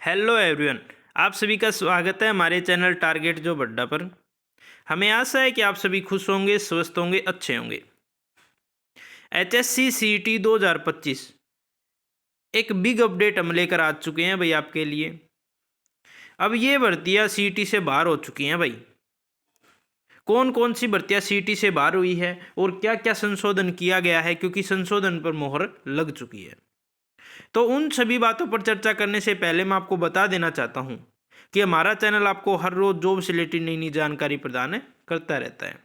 Hello everyone, आप सभी का स्वागत है हमारे चैनल टारगेट जॉब अड्डा पर। हमें आशा है कि आप सभी खुश होंगे, स्वस्थ होंगे, अच्छे होंगे। एचएससी सीईटी 2025 एक बिग अपडेट हम लेकर आ चुके हैं भाई आपके लिए। अब ये भर्तियां सीईटी से बाहर हो चुकी हैं भाई। कौन कौन सी भर्तियां सीईटी से बाहर हुई है और क्या क्या संशोधन किया गया है, क्योंकि संशोधन पर मोहर लग चुकी है। तो उन सभी बातों पर चर्चा करने से पहले मैं आपको बता देना चाहता हूं कि हमारा चैनल आपको हर रोज जॉब से रिलेटेड नई नई जानकारी प्रदान करता रहता है।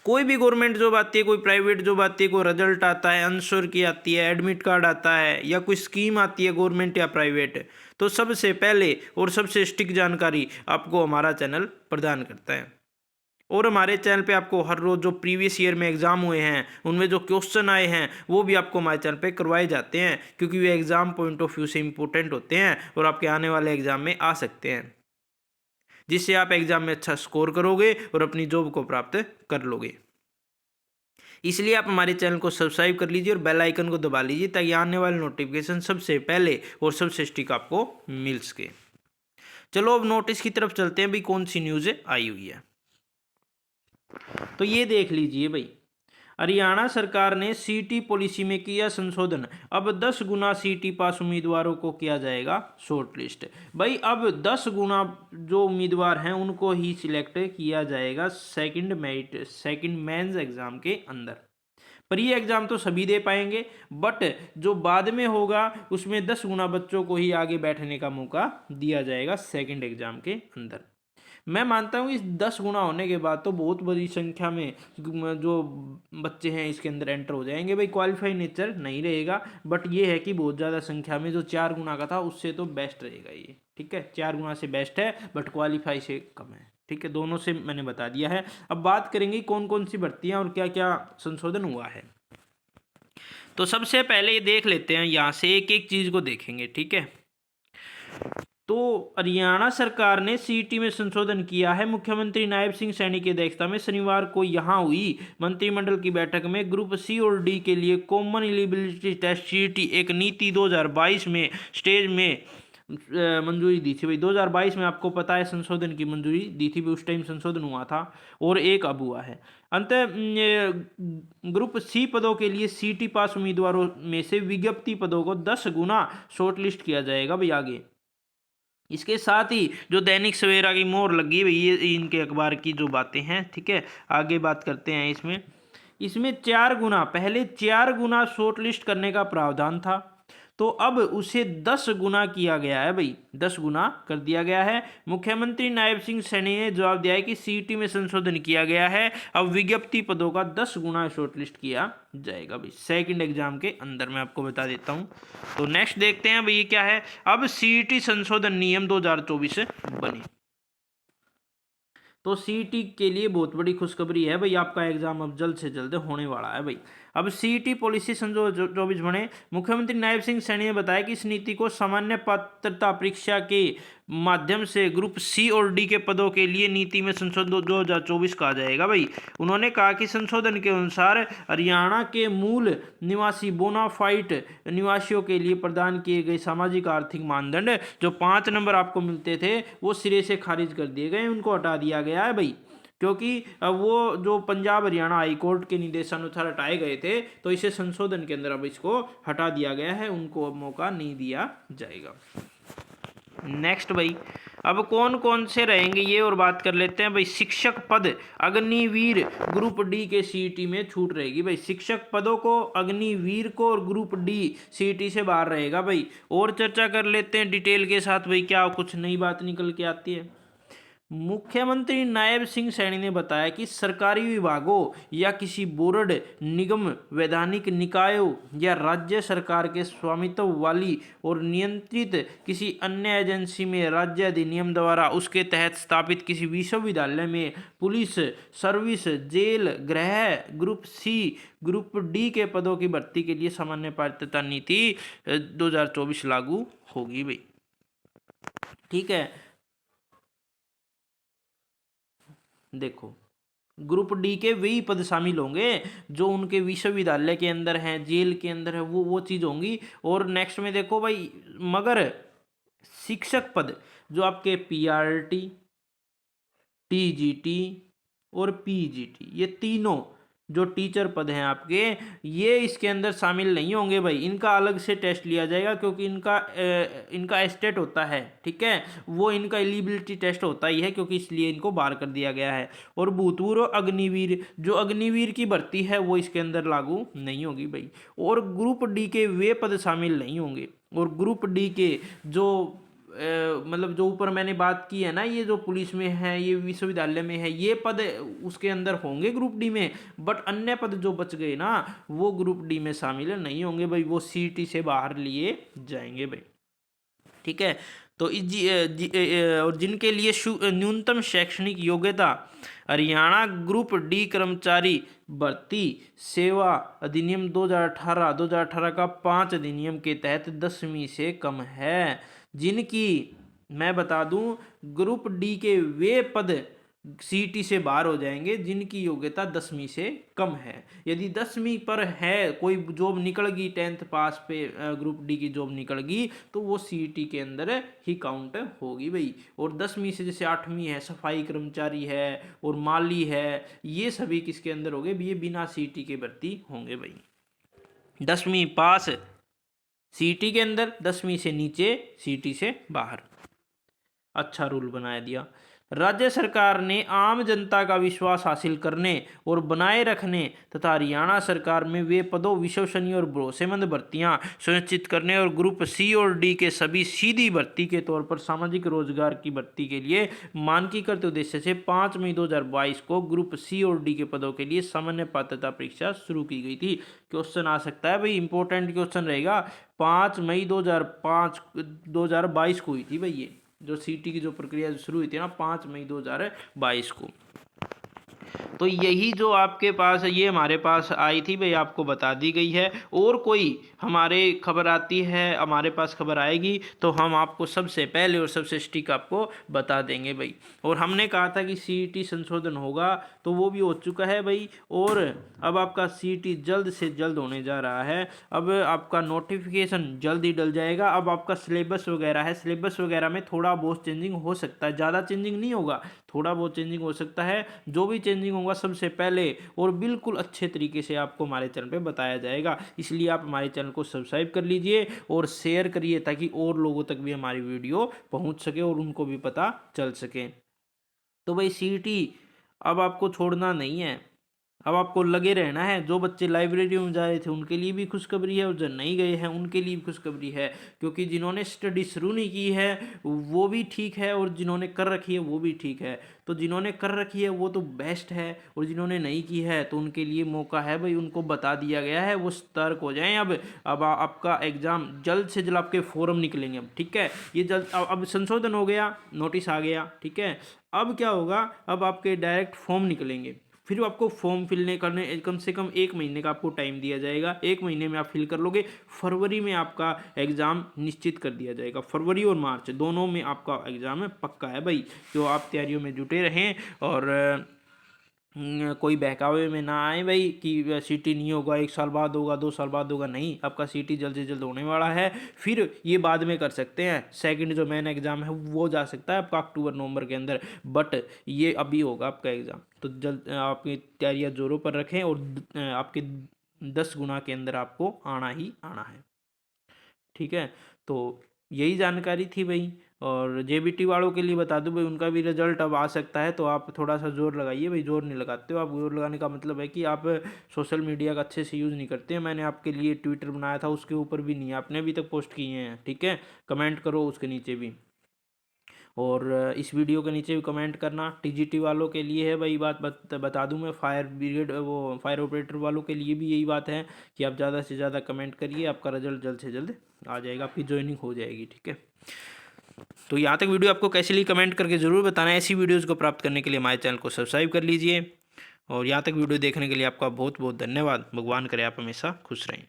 कोई भी गवर्नमेंट जॉब आती है, कोई प्राइवेट जॉब आती है, कोई रिजल्ट आता है, आंसर की आती है, एडमिट कार्ड आता है, या कोई स्कीम आती है गवर्नमेंट या प्राइवेट, तो सबसे पहले और सबसे स्टिक जानकारी आपको हमारा चैनल प्रदान करता है। और हमारे चैनल पे आपको हर रोज़ जो प्रीवियस ईयर में एग्ज़ाम हुए हैं, उनमें जो क्वेश्चन आए हैं, वो भी आपको हमारे चैनल पे करवाए जाते हैं, क्योंकि वे एग्ज़ाम पॉइंट ऑफ व्यू से इंपॉर्टेंट होते हैं और आपके आने वाले एग्ज़ाम में आ सकते हैं, जिससे आप एग्ज़ाम में अच्छा स्कोर करोगे और अपनी जॉब को प्राप्त कर लोगे। इसलिए आप हमारे चैनल को सब्सक्राइब कर लीजिए और बेल आइकन को दबा लीजिए, ताकि आने वाले नोटिफिकेशन सबसे पहले और सबसे स्टिक आपको मिल सके। चलो अब नोटिस की तरफ चलते हैं, भाई कौन सी न्यूज़ आई हुई है। तो ये देख लीजिए भाई, हरियाणा सरकार ने सीटी पॉलिसी में किया संशोधन। अब 10 गुना सीटी पास उम्मीदवारों को किया जाएगा शॉर्ट लिस्ट। भाई अब 10 गुना जो उम्मीदवार हैं उनको ही सिलेक्ट किया जाएगा सेकंड मेंस एग्जाम के अंदर। पर ये एग्जाम तो सभी दे पाएंगे, बट जो बाद में होगा उसमें 10 गुना बच्चों को ही आगे बैठने का मौका दिया जाएगा सेकंड एग्जाम के अंदर। मैं मानता हूँ इस 10 गुना होने के बाद तो बहुत बड़ी संख्या में जो बच्चे हैं इसके अंदर एंटर हो जाएंगे। भाई क्वालिफाई नेचर नहीं रहेगा, बट ये है कि बहुत ज़्यादा संख्या में जो 4 गुना का था उससे तो बेस्ट रहेगा ये। ठीक है, 4 गुना से बेस्ट है, बट क्वालिफाई से कम है। ठीक है, दोनों से मैंने बता दिया है। अब बात करेंगे कौन कौन सी भर्तियाँ और क्या क्या संशोधन हुआ है। तो सबसे पहले ये देख लेते हैं, यहाँ से एक एक चीज़ को देखेंगे। ठीक है, तो हरियाणा सरकार ने सीईटी में संशोधन किया है। मुख्यमंत्री नायब सिंह सैनी की अध्यक्षता में शनिवार को यहां हुई मंत्रिमंडल की बैठक में ग्रुप सी और डी के लिए कॉमन एलिजिबिलिटी टेस्ट सीईटी एक नीति 2022 में स्टेज में मंजूरी दी थी। भाई 2022 में आपको पता है संशोधन की मंजूरी दी थी, उस टाइम संशोधन हुआ था और एक अब हुआ है। अंत ग्रुप सी पदों के लिए सीटी पास उम्मीदवारों में से विज्ञप्ति पदों को 10 गुना शॉर्टलिस्ट किया जाएगा। भाई आगे इसके साथ ही जो दैनिक सवेरा की मोहर लगी है, ये इनके अखबार की जो बातें हैं। ठीक है, आगे बात करते हैं। इसमें इसमें 4 गुना, पहले 4 गुना शॉर्ट लिस्ट करने का प्रावधान था, तो अब उसे 10 गुना किया गया है। भाई 10 गुना कर दिया गया है। मुख्यमंत्री नायब सिंह सैनी ने जवाब दिया है कि सीईटी में संशोधन किया गया है, अब विज्ञप्ति पदों का 10 गुना शॉर्टलिस्ट किया जाएगा। भाई सेकंड एग्जाम के अंदर मैं आपको बता देता हूं। तो नेक्स्ट देखते हैं भाई ये क्या है। अब सीईटी संशोधन नियम 2024 बने। तो सीईटी के लिए बहुत बड़ी खुशखबरी है भाई, आपका एग्जाम अब जल्द से जल्द होने वाला है। भाई अब सीईटी पॉलिसी संशोधन 24 बने। मुख्यमंत्री नायब सिंह सैनी ने बताया कि इस नीति को सामान्य पात्रता परीक्षा के माध्यम से ग्रुप सी और डी के पदों के लिए नीति में संशोधन 2024 कहा जाएगा। भाई उन्होंने कहा कि संशोधन के अनुसार हरियाणा के मूल निवासी बोनाफाइड निवासियों के लिए प्रदान किए गए सामाजिक आर्थिक मानदंड जो 5 नंबर आपको मिलते थे, वो सिरे से खारिज कर दिए गए, उनको हटा दिया गया है। भाई क्योंकि वो जो पंजाब हरियाणा हाई कोर्ट के निर्देशानुसार हटाए गए थे, तो इसे संशोधन के अंदर अब इसको हटा दिया गया है, उनको अब मौका नहीं दिया जाएगा। नेक्स्ट भाई, अब कौन कौन से रहेंगे ये और बात कर लेते हैं। भाई शिक्षक पद अग्निवीर ग्रुप डी के सीईटी में छूट रहेगी। भाई शिक्षक पदों को अग्निवीर को और ग्रुप डी सीईटी से बाहर रहेगा। भाई और चर्चा कर लेते हैं डिटेल के साथ, भाई क्या कुछ नई बात निकल के आती है। मुख्यमंत्री नायब सिंह सैनी ने बताया कि सरकारी विभागों या किसी बोर्ड, निगम, वैधानिक निकायों या राज्य सरकार के स्वामित्व वाली और नियंत्रित किसी अन्य एजेंसी में राज्य अधिनियम द्वारा उसके तहत स्थापित किसी विश्वविद्यालय में पुलिस सर्विस, जेल, गृह ग्रुप सी, ग्रुप डी के पदों की भर्ती के लिए सामान्य पात्रता नीति 2024 लागू होगी। भाई ठीक है, देखो ग्रुप डी के वही पद शामिल होंगे जो उनके विश्वविद्यालय के अंदर हैं, जेल के अंदर है, वो चीज़ होंगी। और नेक्स्ट में देखो भाई, मगर शिक्षक पद जो आपके पीआरटी, टीजीटी और पीजीटी, ये तीनों जो टीचर पद हैं आपके, ये इसके अंदर शामिल नहीं होंगे भाई। इनका अलग से टेस्ट लिया जाएगा, क्योंकि इनका एस्टेट होता है, ठीक है, वो इनका एलिजिबिलिटी टेस्ट होता ही है, क्योंकि इसलिए इनको बाहर कर दिया गया है। और भूतपूर्व अग्निवीर, जो अग्निवीर की भर्ती है वो इसके अंदर लागू नहीं होगी भाई। और ग्रुप डी के वे पद शामिल नहीं होंगे। और ग्रुप डी के जो मतलब जो ऊपर मैंने बात की है ना, ये जो पुलिस में है, ये विश्वविद्यालय में है, ये पद उसके अंदर होंगे ग्रुप डी में। बट अन्य पद जो बच गए ना, वो ग्रुप डी में शामिल नहीं होंगे भाई, वो सीटी से बाहर लिए जाएंगे भाई, ठीक है। तो और जिनके लिए न्यूनतम शैक्षणिक योग्यता हरियाणा ग्रुप डी कर्मचारी भर्ती सेवा अधिनियम 2018 का 5 अधिनियम के तहत 10वीं से कम है, जिनकी मैं बता दूं ग्रुप डी के वे पद सीटी से बाहर हो जाएंगे जिनकी योग्यता 10वीं से कम है। यदि 10वीं पर है, कोई जॉब निकल गई 10th पास पे ग्रुप डी की जॉब निकल गई, तो वो सीटी के अंदर ही काउंट होगी भाई। और 10वीं से जैसे 8वीं है, सफाई कर्मचारी है और माली है, ये सभी किसके अंदर होंगे, ये बिना सीटी के भर्ती होंगे भाई। 10वीं पास सीटी के अंदर, 10वीं से नीचे सीटी से बाहर। अच्छा रूल बना दिया। राज्य सरकार ने आम जनता का विश्वास हासिल करने और बनाए रखने तथा हरियाणा सरकार में वे पदों, विश्वसनीय और भरोसेमंद भर्तियां सुनिश्चित करने और ग्रुप सी और डी के सभी सीधी भर्ती के तौर पर सामाजिक रोजगार की भर्ती के लिए मानकीकृत उद्देश्य से 5 मई 2022 को ग्रुप सी और डी के पदों के लिए सामान्य पात्रता परीक्षा शुरू की गई थी। क्वेश्चन आ सकता है भाई, इंपॉर्टेंट क्वेश्चन रहेगा। 5 मई 2022 को हुई थी भाई, ये जो सीटी की जो प्रक्रिया शुरू हुई थी ना 5 मई 2022 को। तो यही जो आपके पास है, ये हमारे पास आई थी भाई, आपको बता दी गई है। और कोई हमारे खबर आती है, हमारे पास खबर आएगी तो हम आपको सबसे पहले और सबसे सटीक आपको बता देंगे भाई। और हमने कहा था कि सीईटी संशोधन होगा, तो वो भी हो चुका है भाई। और अब आपका सीईटी जल्द से जल्द होने जा रहा है। अब आपका नोटिफिकेशन जल्द ही डल जाएगा। अब आपका सिलेबस वगैरह है, सिलेबस वगैरह में थोड़ा बहुत चेंजिंग हो सकता है, ज़्यादा चेंजिंग नहीं होगा, थोड़ा बहुत चेंजिंग हो सकता है। जो भी चेंजिंग होगा सबसे पहले और बिल्कुल अच्छे तरीके से आपको हमारे चैनल पे बताया जाएगा। इसलिए आप हमारे चैनल को सब्सक्राइब कर लीजिए और शेयर करिए, ताकि और लोगों तक भी हमारी वीडियो पहुंच सके और उनको भी पता चल सके। तो भाई सीईटी अब आपको छोड़ना नहीं है, अब आपको लगे रहना है। जो बच्चे लाइब्रेरी में जा रहे थे उनके लिए भी खुशखबरी है, और जो नहीं गए हैं उनके लिए भी खुशखबरी है, क्योंकि जिन्होंने स्टडी शुरू नहीं की है वो भी ठीक है, और जिन्होंने कर रखी है वो भी ठीक है। तो जिन्होंने कर रखी है वो तो बेस्ट है, और जिन्होंने नहीं की है तो उनके लिए मौका है भाई, उनको बता दिया गया है, वो सतर्क हो जाएं। अब आपका एग्ज़ाम जल्द से जल्द आपके फॉर्म निकलेंगे अब, ठीक है। ये जल्द अब संशोधन हो गया, नोटिस आ गया, ठीक है। अब क्या होगा, अब आपके डायरेक्ट फॉर्म निकलेंगे, फिर आपको फॉर्म फिलने करने कम से कम 1 महीने का आपको टाइम दिया जाएगा। 1 महीने में आप फिल कर लोगे, फरवरी में आपका एग्ज़ाम निश्चित कर दिया जाएगा। फरवरी और मार्च दोनों में आपका एग्ज़ाम है, पक्का है भाई। तो आप तैयारियों में जुटे रहें और कोई बहकावे में ना आए भाई कि सीटी नहीं होगा, 1 साल बाद होगा, 2 साल बाद होगा। नहीं, आपका सीटी जल्द से जल्द होने वाला है। फिर ये बाद में कर सकते हैं, सेकंड जो मेन एग्ज़ाम है वो जा सकता है आपका अक्टूबर नवंबर के अंदर, बट ये अभी होगा आपका एग्ज़ाम। तो जल्द आपकी तैयारियाँ जोरों पर रखें, और आपके 10 गुना के अंदर आपको आना ही आना है, ठीक है। तो यही जानकारी थी भाई। और जेबीटी वालों के लिए बता दूं भाई, उनका भी रिजल्ट अब आ सकता है, तो आप थोड़ा सा जोर लगाइए भाई। जोर नहीं लगाते हो आप, जोर लगाने का मतलब है कि आप सोशल मीडिया का अच्छे से यूज़ नहीं करते हैं। मैंने आपके लिए ट्विटर बनाया था, उसके ऊपर भी नहीं, आपने अभी तक पोस्ट किए हैं, ठीक है। कमेंट करो उसके नीचे भी, और इस वीडियो के नीचे भी कमेंट करना। टीजीटी वालों के लिए है भाई बात, बता दूं मैं, फायर ब्रिगेड वो फायर ऑपरेटर वालों के लिए भी यही बात है कि आप ज़्यादा से ज़्यादा कमेंट करिए, आपका रिजल्ट जल्द से जल्द आ जाएगा, आपकी ज्वाइनिंग हो जाएगी, ठीक है। तो यहाँ तक वीडियो आपको कैसी लगी कमेंट करके ज़रूर बताना। ऐसी वीडियोज़ को प्राप्त करने के लिए हमारे चैनल को सब्सक्राइब कर लीजिए, और यहाँ तक वीडियो देखने के लिए आपका बहुत बहुत धन्यवाद। भगवान करे आप हमेशा खुश रहें।